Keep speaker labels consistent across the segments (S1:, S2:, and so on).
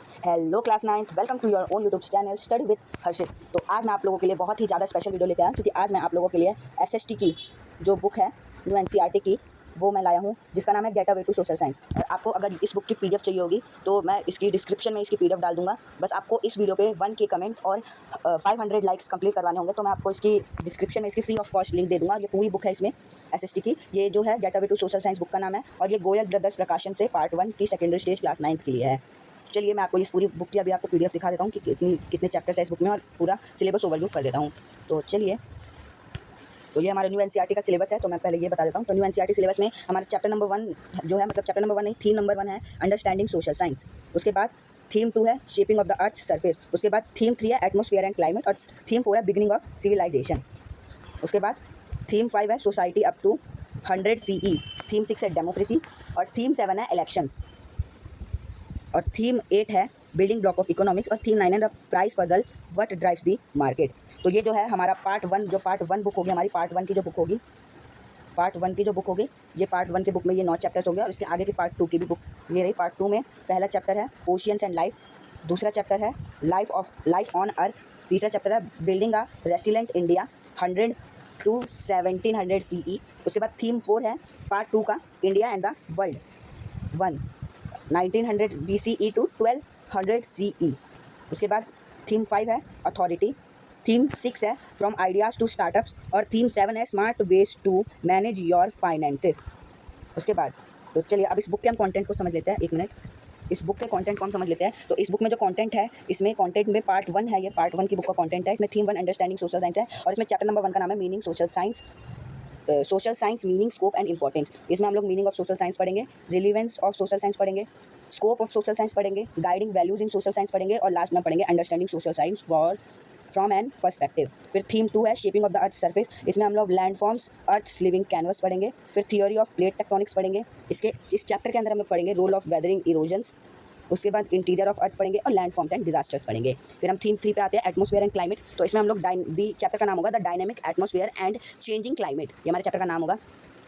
S1: Hello class 9th, welcome to your own YouTube channel study with Harshit. तो आज मैं आप लोगों के लिए बहुत ही ज़्यादा स्पेशल वीडियो लेके आया क्योंकि आज मैं आप लोगों के लिए एसएसटी की जो बुक है न्यू एनसीईआरटी की वो मैं लाया हूँ, जिसका नाम है gateway to social science. और आपको अगर इस बुक की पीडीएफ चाहिए होगी तो मैं इसकी डिस्क्रिप्शन में इसकी पीडीएफ डाल दूंगा। बस आपको इस वीडियो पे 1K कमेंट और 500 लाइक्स कंप्लीट करवाने होंगे, तो मैं आपको इसकी डिस्क्रिप्शन में इसकी फ्री ऑफ कॉस्ट लिंक दे दूंगा। ये पूरी बुक है इसमें एसएसटी की, ये जो है gateway to social science book का नाम है और ये गोयल ब्रदर्स प्रकाशन से पार्ट 1 की सेकेंडरी स्टेज क्लास 9th के लिए है। चलिए मैं आपको इस पूरी बुक की अभी आपको पीडीएफ दिखा देता हूँ कि कितने चैप्टर्स है इस बुक में और पूरा सिलेबस ओवरव्यू कर देता हूँ। तो चलिए, तो ये हमारा न्यू एनसीईआरटी का सिलेबस है, तो मैं पहले ये बता देता हूँ। तो न्यू एनसीईआरटी सिलेबस में हमारा चैप्टर नंबर 1 जो है, मतलब चैप्टर नंबर 1 नहीं, थीम नंबर 1 है अंडरस्टैंडिंग सोशल साइंस। उसके बाद थीम 2 है shaping of the earth surface. उसके बाद थीम 3 है एटमॉस्फेयर एंड क्लाइमेट और थीम 4 है बिगिनिंग ऑफ सिविलाइजेशन। उसके बाद थीम 5 है society up to 100 CE। Theme 6 है डेमोक्रेसी और थीम 7 है इलेक्शंस और थीम 8 है बिल्डिंग ब्लॉक ऑफ इकोनॉमिक्स और थीम 9 है the price puzzle what drives the market. तो ये जो है हमारा पार्ट 1 बुक होगी, हमारी पार्ट 1 की जो बुक होगी, ये पार्ट 1 की बुक में ये 9 चैप्टर्स हो गए और इसके आगे की पार्ट 2 की भी बुक ये रही। पार्ट 2 में पहला चैप्टर है ओशियंस एंड लाइफ, दूसरा चैप्टर है लाइफ ऑन अर्थ, तीसरा चैप्टर है building a resilient India 100 to 1700 CE। उसके बाद थीम 4 है पार्ट 2 का India and the world 1 1900 BCE to 1200 CE। उसके बाद थीम 5 है अथॉरिटी, थीम 6 है फ्रॉम आइडियाज़ टू स्टार्टअप्स और थीम 7 है smart ways to manage your finances. उसके बाद तो चलिए अब इस बुक के हम कंटेंट को समझ लेते हैं। एक मिनट, इस बुक के कंटेंट को हम समझ लेते हैं। तो इस बुक में जो कंटेंट है, इसमें कंटेंट में पार्ट 1 है, ये पार्ट 1 की बुक का कंटेंट है। इसमें थीम 1 अंडरस्टैंडिंग सोशल साइंस है और इसमें चैप्टर नंबर 1 का नाम है meaning social science meaning scope and importance. इसमें हम लोग मीनिंग ऑफ सोशल साइंस पढ़ेंगे, रिलीवेंस ऑफ सोशल साइंस पढ़ेंगे, स्कोप ऑफ सोशल साइंस पढ़ेंगे, guiding values in social science पढ़ेंगे और लास्ट में पढ़ेंगे understanding social science from an perspective. फिर थीम 2 है shaping of the earth surface, इसमें हम लोग land forms earth's living canvas पढ़ेंगे। फिर थियोरी ऑफ प्लेट टेक्टोनिक्स पढ़ेंगे, इस चैप्टर के अंदर हम लोग पढ़ेंगे रोल ऑफ वेदरिंग इरोजन्स। उसके बाद इंटीरियर ऑफ अर्थ पढ़ेंगे और लैंड फॉर्म्स एंड डिजास्टर्स पढ़ेंगे। फिर हम थीम 3 पे आते हैं एटमॉस्फेयर एंड क्लाइमेट। तो इसमें हम लोग दी चैप्टर का नाम होगा the dynamic atmosphere and changing climate, ये हमारे चैप्टर का नाम होगा।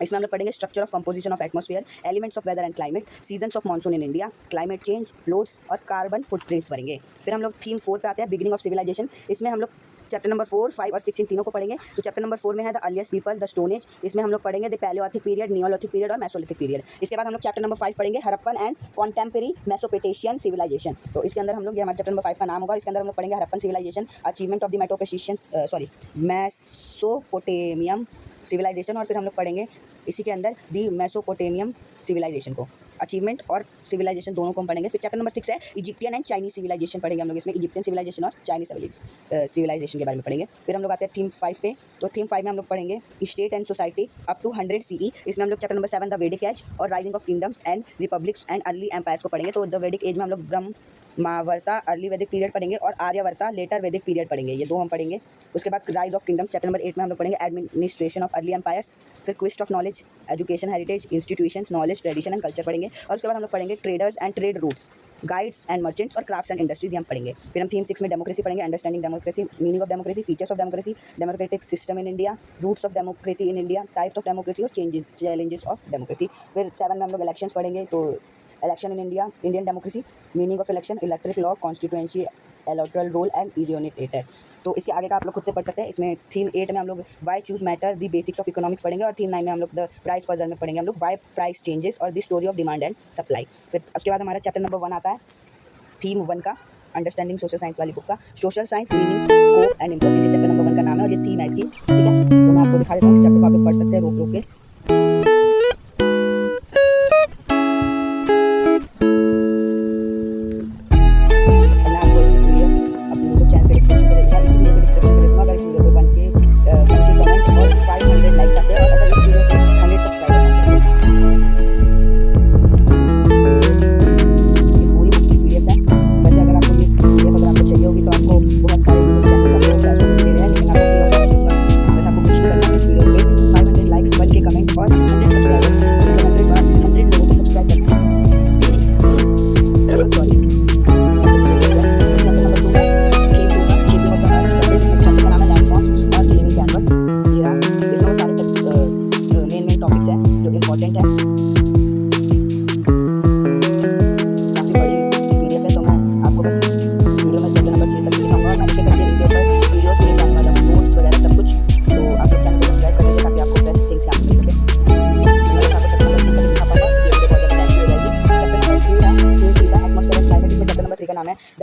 S1: इसमें हम लोग पढ़ेंगे structure of composition of atmosphere, elements of weather and climate, seasons of monsoon in India, climate change, floods और कार्बन फुटप्रिंट्स पढ़ेंगे। फिर हम लोग थीम 4 पे आते हैं बिगिनिंग ऑफ सिविलाइजेशन। इसमें हम लोग चैप्टर नंबर 4, 5 और 6 इन तीनों को पढ़ेंगे। तो चैप्टर नंबर 4 में है the earliest people the stone age, इसमें हम लोग पढ़ेंगे the Palaeolithic period, Neolithic period और मेसोलिथिक पीरियड। इसके बाद हम लोग चैप्टर नंबर 5 पढ़ेंगे हड़प्पन एंड कॉन्टेम्परेरी मेसोपोटेशियन सिविलाइजेशन। तो इसके अंदर हम लोग, ये हमारे चैप्टर नंबर 5 का नाम होगा, इसके अंदर हम लोग पढ़ेंगे Harappan civilization, achievement of the Mesopotamian civilization और फिर हम लोग पढ़ेंगे इसी के अंदर दी मेसोपोटेमियम सिविलाइजेशन को, अचीवमेंट और सिविलाइजेशन दोनों को हम पढ़ेंगे। फिर चैप्टर नंबर 6 है इजिप्टियन एंड चाइनीज सिविलाइजेशन पढ़ेंगे हम लोग, इसमें इजिप्टियन सिविलाइजेशन और चाइनीज सिविलाइजेशन के बारे में पढ़ेंगे। फिर हम लोग आते हैं थीम 5 पे। तो थीम 5 में हम लोग पढ़ेंगे state and society up to 100 CE। इसमें हम लोग chapter number 7 the Vedic age और rising of kingdoms and republics and early empires को पढ़ेंगे। तो द वेदिक एज में हम लोग ब्रह्मावर्ता अर्ली वैदिक पीरियड पढ़ेंगे और आर्यवर्ता लेटर वैदिक पीरियड पढ़ेंगे, ये दो हम पढ़ेंगे। उसके बाद rise of kingdoms chapter number 8 में हम लोग पढ़ेंगे एडमिनिस्ट्रेशन ऑफ अर्ली एम्पायर्स। फिर quest of knowledge, education, heritage, institutions, knowledge, tradition and culture पढ़ेंगे। और उसके बाद हम लोग पढ़ेंगे traders and trade routes, guides and merchants और क्राफ्ट्स एंड इंडस्ट्रीज हम पढ़ेंगे। फिर हम थीम 6 में डेमोक्रेसी पढ़ेंगे, understanding democracy, meaning of democracy, features of democracy, democratic system in India, roots of democracy in India, types of democracy और challenges of democracy. फिर 7 में हम लोग इलेक्शंस पढ़ेंगे, तो election in India, Indian democracy, meaning of election, electric law, constituency, electoral roll and यूनिटेटर। तो इसके आगे का आप लोग खुद से पढ़ सकते हैं। इसमें थीम 8 में हम लोग why choose matter the basics of economics पढ़ेंगे और थीम 9 में हम लोग द प्राइस पजल में पढ़ेंगे हम लोग वाई प्राइस चेंजेस और the story of demand and supply. फिर उसके बाद हमारा चैप्टर नंबर 1 आता है थीम 1 का अंडरस्टैंडिंग सोशल साइंस वाली बुक का, social science meaning scope and importance, chapter number 1 का नाम है और ये थीम है इसकी, ठीक है। तो मैं आपको दिखा देता हूँ, इस चैप्टर को आप लोग पढ़ सकते हैं रोक के। और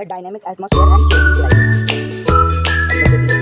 S1: dynamic atmosphere and changing climate.